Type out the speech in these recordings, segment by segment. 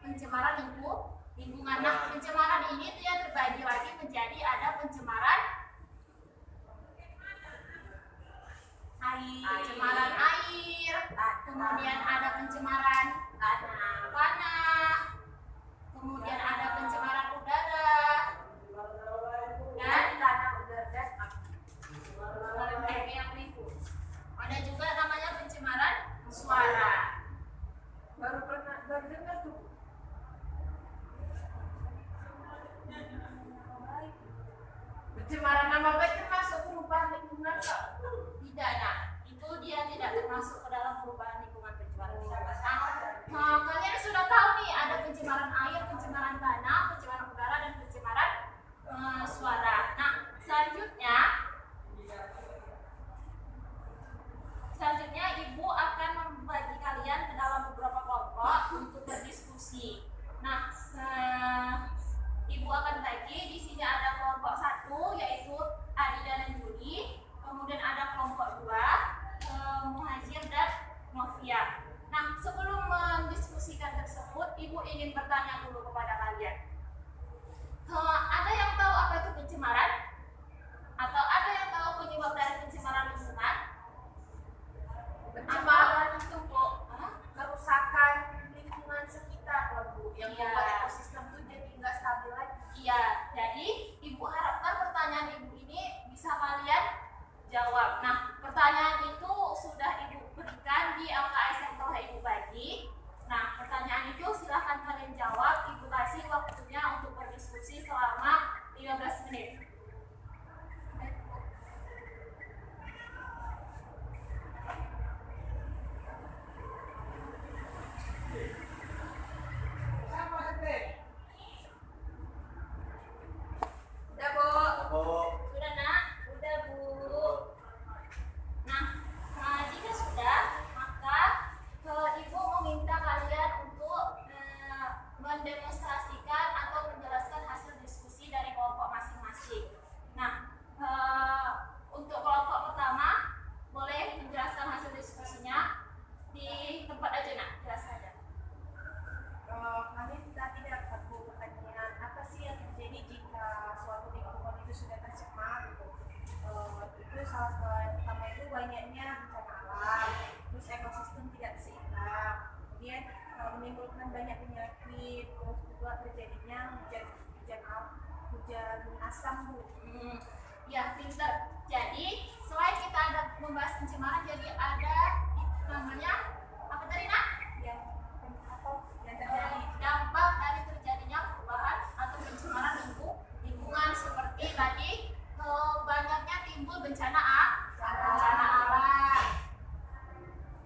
pencemaran lingkungan. Nah, pencemaran ini dia terbagi lagi menjadi ada pencemaran air, kemudian ada pencemaran tanah, kemudian ada pencemaran udara, dan ada juga namanya pencemaran suara. Baru dengar tuh. Pencemaran nama baik termasuk perubahan lingkungan, Kak? Tidak, nah itu dia tidak termasuk ke dalam perubahan lingkungan pencemaran lingkungan. Nah, kalian sudah tahu nih ada pencemaran air, pencemaran tanah, pencemaran udara, dan pencemaran suara. Nah, selanjutnya ibu akan membagi kalian ke dalam beberapa kelompok untuk berdiskusi. Nah, ibu akan bagi di sini ada kelompok 1 yaitu Adida dan Juli, kemudian ada kelompok 2 Muhajir dan Novia. Nah, sebelum mendiskusikan tersebut, ibu ingin bertanya dulu kepada kalian. Ada yang tahu apa itu pencemaran? Atau ada yang tahu penyebab dari pencemaran lingkungan? Pencemaran itu, Bu, kerusakan lingkungan sekitar, Bu, yang membuat ekosistem itu jadi nggak stabil lagi. Iya, jadi ibu harapkan pertanyaan ibu ini bisa kalian jawab. Nah, pertanyaan itu sudah ibu berikan di LKS yang telah ibu bagi. Nah, pertanyaan itu silahkan kalian jawab. Ibu kasih waktunya untuk berdiskusi selama 15 menit. Sudah, Nak? Udah, Bu. Nah, jika sudah, maka ibu meminta kalian untuk mendemonstrasikan atau menjelaskan hasil diskusi dari kelompok masing-masing. Nah, untuk kelompok pertama, boleh menjelaskan hasil diskusinya di tempat aja, Nak. Jelas saja. Kami tadi dapat pertanyaan, apa sih yang terjadi jika suatu lingkungan itu sudah tercemar? Itu salah satu yang pertama itu banyaknya bencana alam, terus ekosistem tidak seimbang, kemudian menimbulkan banyak penyakit, terus juga terjadinya hujan asam, Bu. Ya, pintar. Jadi selain kita ada membahas pencemaran, jadi ada namanya apa tadi, Nak? Yang terjadi dampak dari terjadinya perubahan atau pencemaran lingkungan seperti tadi banyaknya timbul bencana alam.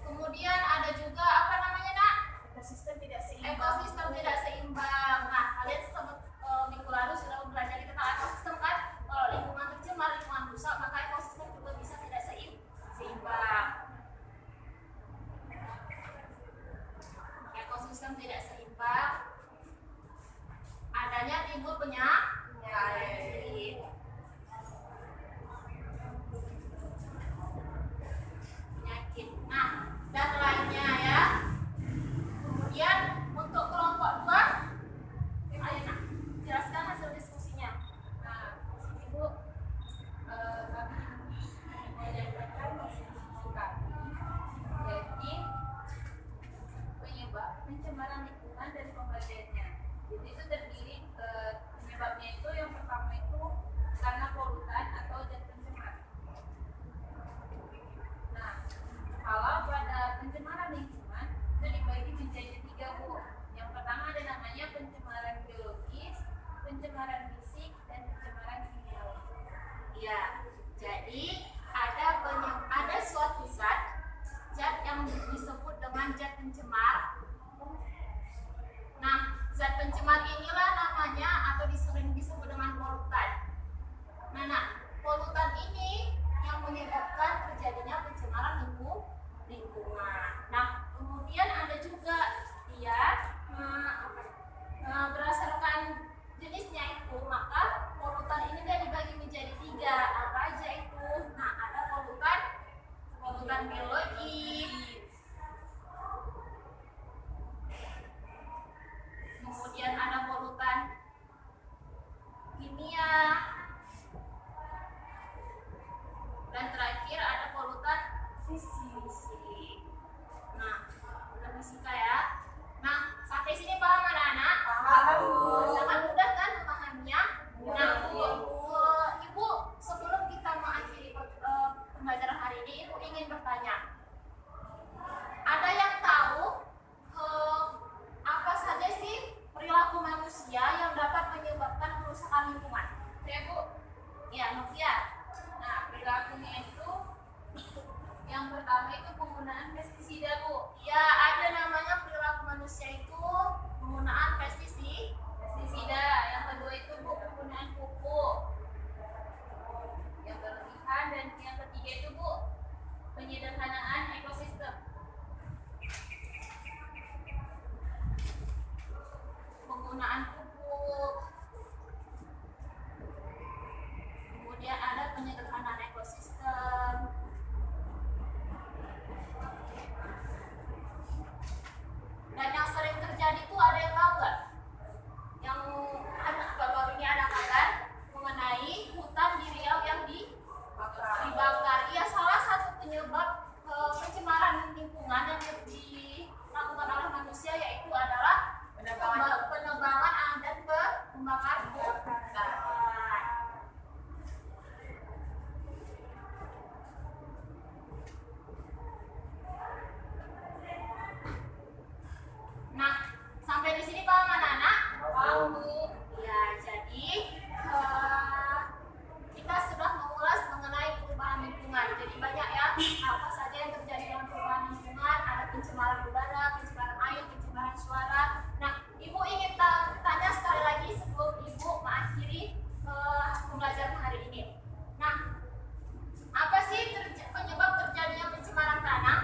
Kemudian ada juga apa namanya, Nak? ekosistem tidak seimbang. Ekosistem tidak seimbang. Nah, kalian minggu lalu sudah belajar tentang ekosistem kan? Kalau lingkungan tercemar, lingkungan rusak, maka ekosistem juga bisa tidak seimbang. Ekosistem tidak seimbang, adanya timbul penyakit. Nah, dan lainnya ya. Kemudian untuk kelompok 2, ayo, Nak, jelaskan hasil diskusinya. Nah, Ibu, kami menyampaikan hasil diskusi kami. Jadi penyebab pencemaran lingkungan dari pembagiannya. Jadi itu terdiri penyebabnya itu yang pertama itu karena polutan atau zat pencemar. Nah, kalau pada pencemaran lingkungan itu dibagi menjadi 3, Bu. Yang pertama ada namanya pencemaran biologis, pencemaran fisik, dan pencemaran kimia. Ya, jadi ada suatu zat yang disebut dengan zat pencemar. Nah, zat pencemar inilah namanya atau sering disebut dengan polutan. Nah, polutan ini yang menyebabkan terjadinya pencemaran lingkungan. Nah, kemudian ada juga dia berdasarkan jenisnya itu, maka polutan ini dia dibagi menjadi 3. Apa aja itu? Nah, ada polutan biologis, kemudian ada polutan kimia, dan terakhir ada polutan fisik. Nah, udah fisika ya. Nah, sampai sini paham anak-anak? Paham, Bu. Sangat mudah kan memahaminya? Nah, Ibu sebelum kita mengakhiri pembelajaran hari ini, Ibu ingin bertanya. Ada yang tahu apa saja sih perilaku manusia yang dapat menyebabkan kerusakan lingkungan? Ya Bu, Ya, Novia. nah perilakunya itu yang pertama itu penggunaan pestisida Bu. Ya, ada namanya perilaku manusia itu penggunaan Pestisida. Yang kedua itu Bu, penggunaan pupuk yang berlebihan, dan yang ketiga itu Bu, penyederhanaan ekosistem. penggunaan pupuk. Kemudian ada penyederhanaan ekosistem. Dan yang sering terjadi itu ada yang tahu nggak? Yang baru ini ada kabar mengenai hutan di Riau yang dibakar. Iya, salah satu penyebab pencemaran lingkungan yang dilakukan oleh manusia yaitu adalah penebangan dan pembakaran hutan. Nah, sampai di sini paham anak-anak? Paham Bu. Ya, jadi kita sudah mengulas mengenai perubahan lingkungan. Jadi banyak ya apa saja yang terjadi dalam perubahan lingkungan. Ada pencemaran udara, pencemaran air, pencemaran suara. Nah, Ibu ingin tanya sekali lagi sebelum Ibu mengakhiri pembelajaran hari ini. Nah, apa sih penyebab terjadinya pencemaran tanah?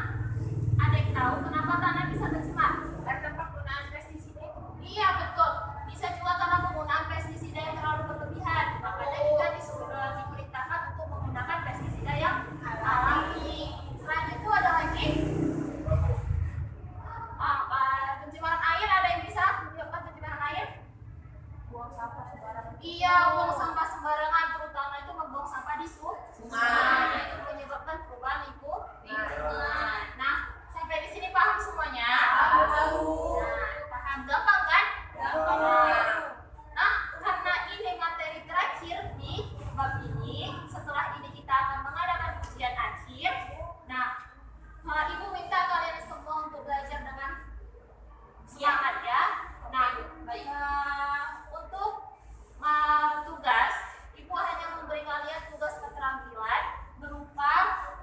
Ada yang tahu kenapa tanah bisa tercemar? Karena penggunaan pestisida itu. Iya, betul. Bisa juga karena penggunaan pestisida yang terlalu berlebihan. Makanya kita diperintahkan untuk menggunakan pestisida yang alami. Selain itu ada lagi pencemaran air. Ada yang bisa menyebabkan pencemaran air? Buang sampah sembarangan. Iya, buang sampah sembarangan, terutama itu membuang sampah di sungai. Itu menyebabkan perubahan lingkungan. Nah, sampai di sini paham semuanya? Nah, paham, gampang kan? Nah, karena ini materi terakhir di bab ini, setelah ini kita akan mengadakan ujian akhir. Nah, Ibu minta kalian semua untuk belajar dengan semangat ya. Nah, untuk tugas, Ibu hanya memberi kalian tugas keterampilan berupa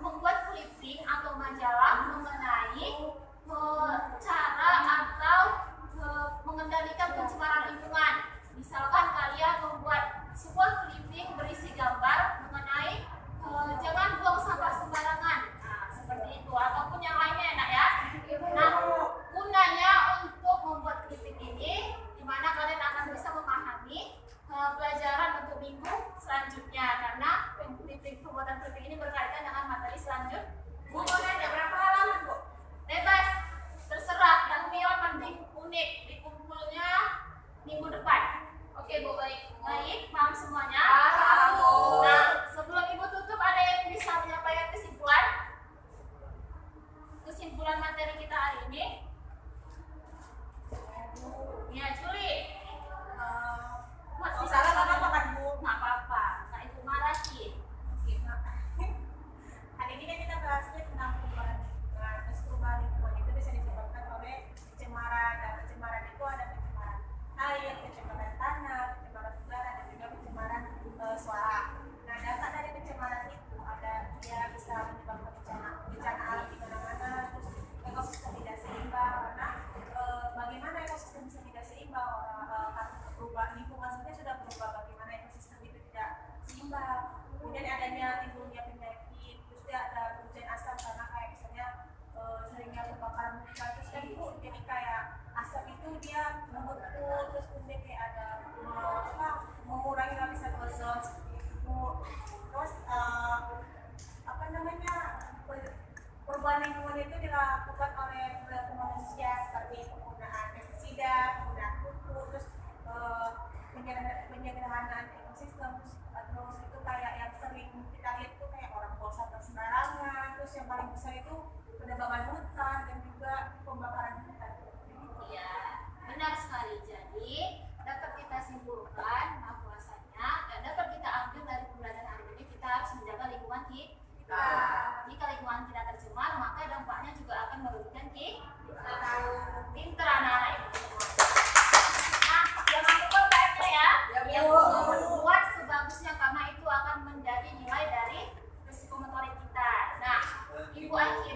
membuat clipping atau majalah mengenai cara atau mengendalikan pencemaran lingkungan. Misalkan kalian membuat sebuah clipping berisi gambar mengenai jangan buang sampah sembarangan. Nah, seperti itu ataupun yang lainnya enak ya. Nah, gunanya untuk membuat clipping ini di mana kalian akan bisa memahami pelajaran untuk minggu selanjutnya karena pembuatan clipping ini berkaitan dengan materi selanjutnya. Bu, mau nanya berapa halaman, Bu? Bebas, terserah, tapi yang penting unik, dikumpulnya minggu depan. Oke Bu, baik. Baik, paham semuanya? Paham, Bu. Nah, sebelum Ibu tutup, ada yang bisa menyampaikan kesimpulan? Kesimpulan materi kita hari ini? Ya, Juli. Kalau salah nggak apa-apa kan, Bu? Nggak apa-apa, nggak Ibu marahin. Hari ini kan kita bahasnya tentang perubahan lingkungan. Terus perubahan lingkungan itu bisa disebabkan oleh pencemaran. Dan pencemaran itu ada pencemaran air, pencemaran tanah, pencemaran udara, dan juga pencemaran suara. Nah, dasar dari pencemaran itu ada dia bisa menyebabkan bencana alam di mana-mana. Terus ekosistem tidak seimbang. Karena bagaimana ekosistem bisa tidak seimbang? Karena perubahan lingkungan saja sudah berubah. Bagaimana ekosistem itu tidak seimbang? Kemudian adanya timbulnya penyakit, terus dia ada hujan asam karena kayak misalnya seringnya kebakaran hutan, terus kan Bu, jadi kayak asap itu dia membetul, terus kemudian kayak ada mengurangi lapisan ozon seperti itu. Terus apa namanya perubahan lingkungan itu dilakukan oleh perilaku manusia seperti penggunaan pestisida, penggunaan pupuk, akhir